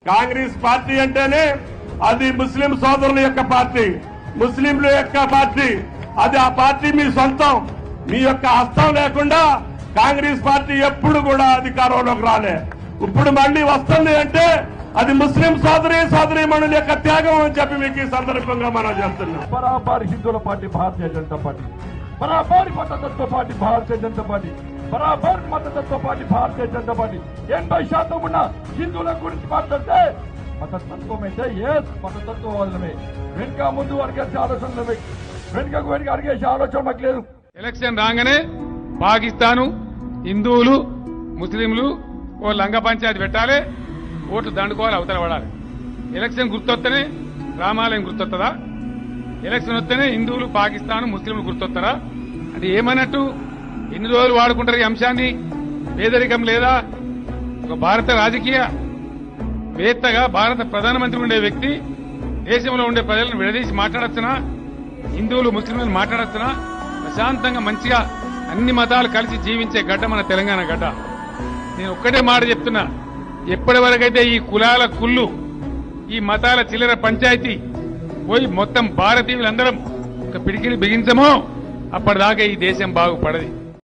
Congress party అంటేనే అది ముస్లిం సోదరుల యొక్క పార్టీ, ముస్లింల యొక్క పార్టీ. అది ఆ పార్టీ మీ సొంతం. మీ యొక్క హస్తం లేకుండా కాంగ్రెస్ పార్టీ ఎప్పుడు కూడా అధికారంలోకి రాలే. ఇప్పుడు మళ్లీ వస్తుంది అంటే అది ముస్లిం సోదరీమణుల యొక్క త్యాగం అని చెప్పి మీకు ఈ సందర్భంగా మనం చెప్తున్నాం. బరాబర్ హిందువుల పార్టీ భారతీయ జనతా పార్టీ, బరాబర్ మతతత్వ పార్టీ భారతీయ జనతా పార్టీ, బరాబర్ మతతత్వ పార్టీ భారతీయ జనతా పార్టీ. 80% ఉన్న హిందువుల గురించి మాట్లాడితే మతతత్వం అయితే మతతత్వవాదులమే. వెనుక ముందు అడిగేసే ఆలోచనలమే, వెనుకకు అడిగేసే ఆలోచన మాకు లేదు. ఎలక్షన్ రాగానే పాకిస్తాను, హిందువులు, ముస్లింలు ఓ లంగ పంచాయతీ పెట్టాలి, ఓట్లు దండుకోవాలి, అవతల పడాలి. ఎలక్షన్ గుర్తొస్తేనే రామాలయం గుర్తొస్తుందా? ఎలక్షన్ వస్తేనే హిందువులు, పాకిస్తాన్, ముస్లింలు గుర్తొస్తారా? అంటే ఏమన్నట్టు? ఎన్ని రోజులు వాడుకుంటారు ఈ అంశాన్ని? పేదరికం లేదా? ఒక భారత రాజకీయ వేత్తగా, భారత ప్రధానమంత్రి ఉండే వ్యక్తి దేశంలో ఉండే ప్రజలను విడదీసి మాట్లాడొచ్చునా? హిందువులు, ముస్లింలను మాట్లాడొచ్చునా? ప్రశాంతంగా మంచిగా అన్ని మతాలు కలిసి జీవించే గడ్డ మన తెలంగాణ గడ్డ. నేను ఒక్కటే మాట చెప్తున్నా, ఎప్పటి వరకైతే ఈ కులాల కుళ్ళు, ఈ మతాల చిల్లర పంచాయతీ పోయి మొత్తం భారతీయులందరం ఒక పిడికిలి బిగించమో అప్పటిదాకా ఈ దేశం బాగుపడది.